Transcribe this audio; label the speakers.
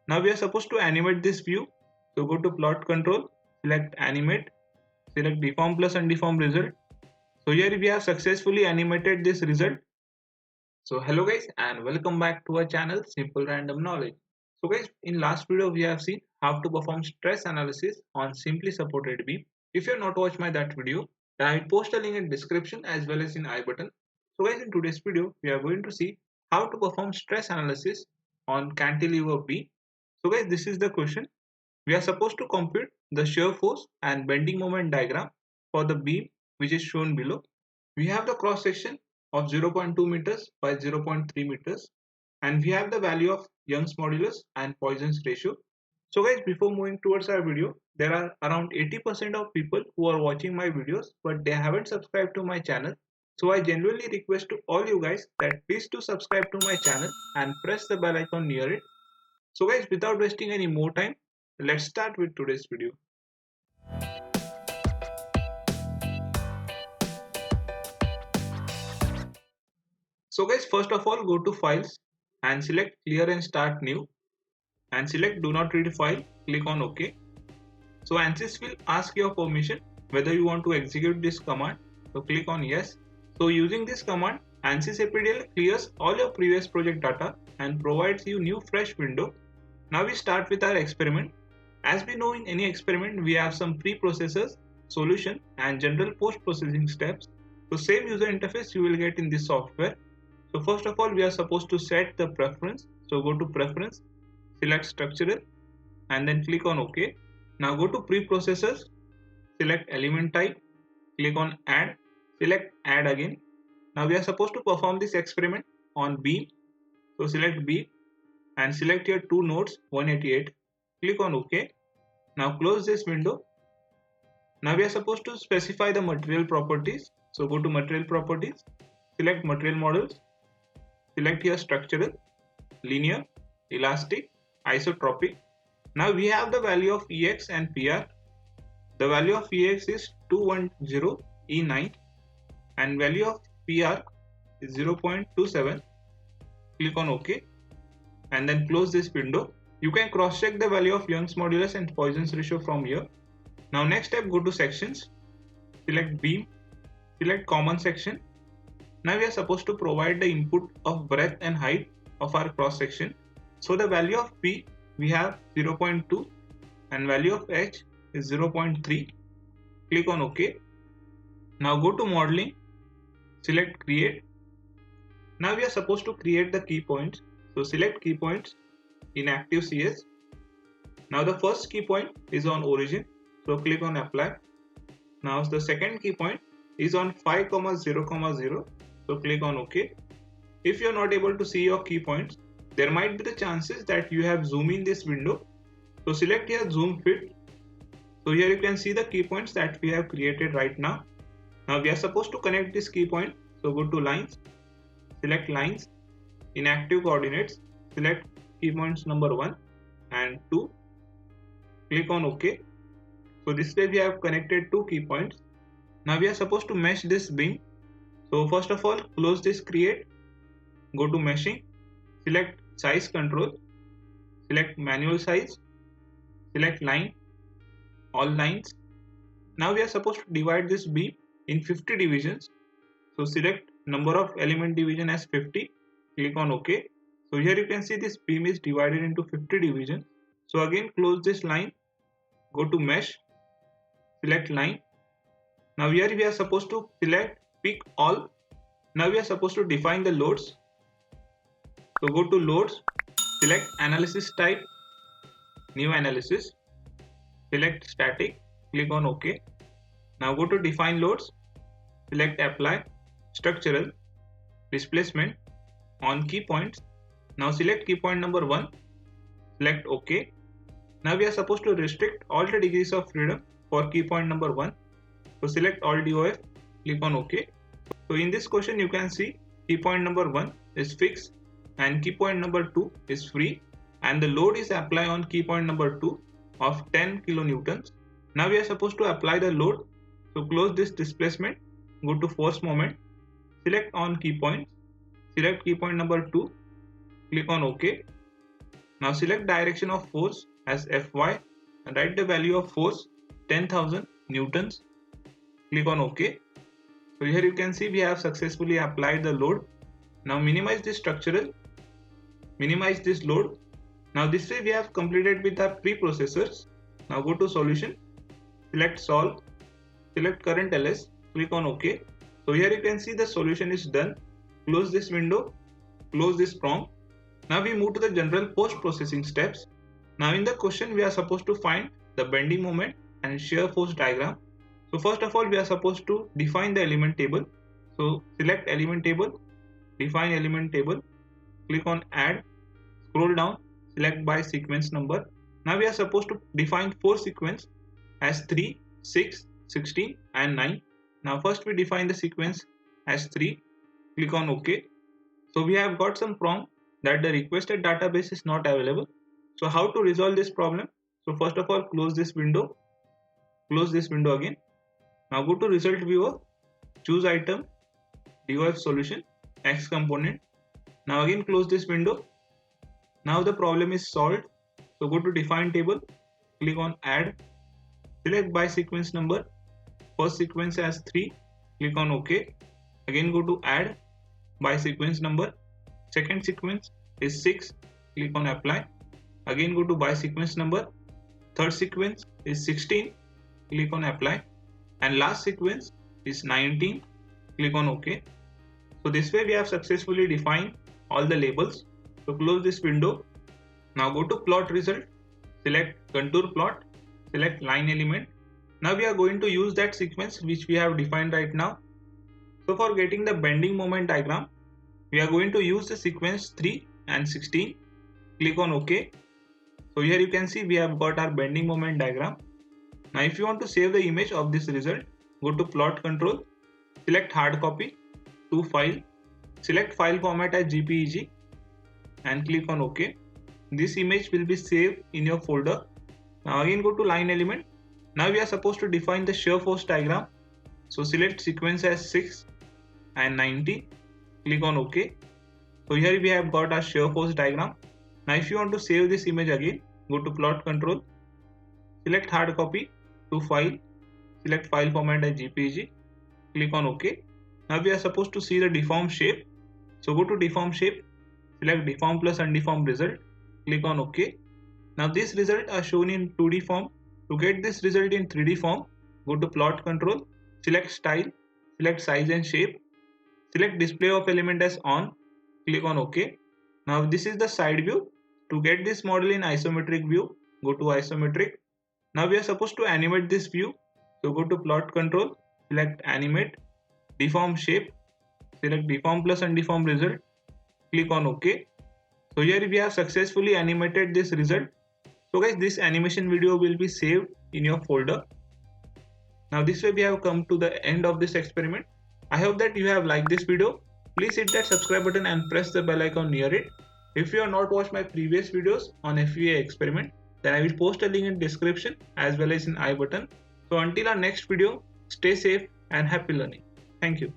Speaker 1: Now we are supposed to animate this view. So go to plot control, select animate, select deform plus undeform result. So here we have successfully animated this result. So hello guys and welcome back to our channel Simple Random Knowledge. So guys, in last video we have seen how to perform stress analysis on simply supported beam. If you have not watched that video, then I will post a link in description as well as in I button. So guys, in today's video we are going to see how to perform stress analysis on cantilever beam. So guys, this is the question. We are supposed to compute the shear force and bending moment diagram for the beam which is shown below. We have the cross section of 0.2 meters by 0.3 meters and we have the value of Young's modulus and Poisson's ratio. So guys, before moving towards our video, there are around 80% of people who are watching my videos but they haven't subscribed to my channel. So I genuinely request to all you guys that please do subscribe to my channel and press the bell icon near it. So guys, without wasting any more time, let's start with today's video. So guys, first of all, go to files and select clear and start new and select do not read file, click on OK. So Ansys will ask your permission whether you want to execute this command. So click on yes. So using this command, Ansys APDL clears all your previous project data and provides you new fresh window. Now we start with our experiment. As we know, in any experiment we have some pre-processors, solution and general post-processing steps. So same user interface you will get in this software. So first of all, we are supposed to set the preference. So go to preference, select structural and then click on OK. Now go to preprocessors, select element type, click on add, select add again. Now we are supposed to perform this experiment on beam. So select beam and select your two nodes 188. Click on OK. Now close this window. Now we are supposed to specify the material properties. So go to material properties, select material models. Select here structural, linear, elastic, isotropic. Now we have the value of EX and PR. The value of EX is 210 E9 and value of PR is 0.27. Click on OK and then close this window. You can cross check the value of Young's modulus and Poisson's ratio from here. Now next step, go to sections, select beam, select common section. Now we are supposed to provide the input of breadth and height of our cross section. So the value of P we have 0.2 and value of H is 0.3. Click on OK. Now go to modeling, select create. Now we are supposed to create the key points. So select key points in active CS. Now the first key point is on origin. So click on apply. Now the second key point is on 5, 0, 0. So click on OK. If you are not able to see your key points, there might be the chances that you have zoom in this window. So select here zoom fit. So here you can see the key points that we have created right now. Now we are supposed to connect this key point. So go to lines, select lines, in active coordinates, select key points number 1 and 2. Click on OK. So this way we have connected two key points. Now we are supposed to mesh this beam. So first of all, close this create, go to meshing, select size control, select manual size, select line, all lines. Now we are supposed to divide this beam in 50 divisions. So select number of element division as 50, click on OK. So here you can see this beam is divided into 50 divisions. So again close this line, go to mesh, select line. Now here we are supposed to select pick all. Now we are supposed to define the loads. So go to loads, select analysis type, new analysis, select static, click on OK. Now go to define loads, select apply, structural, displacement, on key points. Now select key point number 1, select OK. Now we are supposed to restrict all the degrees of freedom for key point number 1. So select all DOF, click on OK. So in this question you can see key point number 1 is fixed and key point number 2 is free and the load is applied on key point number 2 of 10 kilonewtons. Now we are supposed to apply the load. So close this displacement, go to force moment, select on key points, select key point number 2, click on OK. Now select direction of force as Fy and write the value of force 10,000 newtons. Click on OK. So here you can see we have successfully applied the load. Now minimize this structural, minimize this load. Now this way we have completed with our preprocessors. Now go to solution, select solve, select current ls, click on OK. So here you can see the solution is done. Close this window, close this prompt. Now we move to the general post-processing steps. Now in the question we are supposed to find the bending moment and shear force diagram. So first of all we are supposed to define the element table. So select element table, define element table, click on add, scroll down, select by sequence number. Now we are supposed to define 4 sequence as 3, 6, 16 and 9. Now first we define the sequence as 3, click on OK. So we have got some prompt that the requested database is not available. So how to resolve this problem? So first of all close this window again. Now go to result viewer, choose item, DOF solution, X component. Now again close this window. Now the problem is solved. So go to define table, click on add, select by sequence number, first sequence as 3, click on OK. Again go to add by sequence number, second sequence is 6, click on apply. Again go to by sequence number, third sequence is 16, click on apply, and last sequence is 19, click on OK. So this way we have successfully defined all the labels. So close this window. Now go to plot result, select contour plot, select line element. Now we are going to use that sequence which we have defined right now. So for getting the bending moment diagram, we are going to use the sequence 3 and 16. Click on OK. So here you can see we have got our bending moment diagram. Now if you want to save the image of this result, go to plot control, select hard copy to file, select file format as JPEG and click on OK. This image will be saved in your folder. Now again go to line element. Now we are supposed to define the shear force diagram. So select sequence as 6 and 90. Click on OK. So here we have got our shear force diagram. Now if you want to save this image again, go to plot control, select hard copy to file, select file format as JPEG, click on OK. Now we are supposed to see the deform shape. So go to deform shape, select deform plus undeformed result, click on OK. Now this result are shown in 2D form. To get this result in 3D form, go to plot control, select style, select size and shape, select display of element as on, click on OK. Now this is the side view. To get this model in isometric view, go to isometric. Now we are supposed to animate this view. So go to plot control, select animate, deform shape, select deform plus undeformed result, click on OK. So here we have successfully animated this result. So guys, this animation video will be saved in your folder. Now this way we have come to the end of this experiment. I hope that you have liked this video. Please hit that subscribe button and press the bell icon near it. If you have not watched my previous videos on FEA experiment, then I will post a link in description as well as in I button. So until our next video, stay safe and happy learning. Thank you.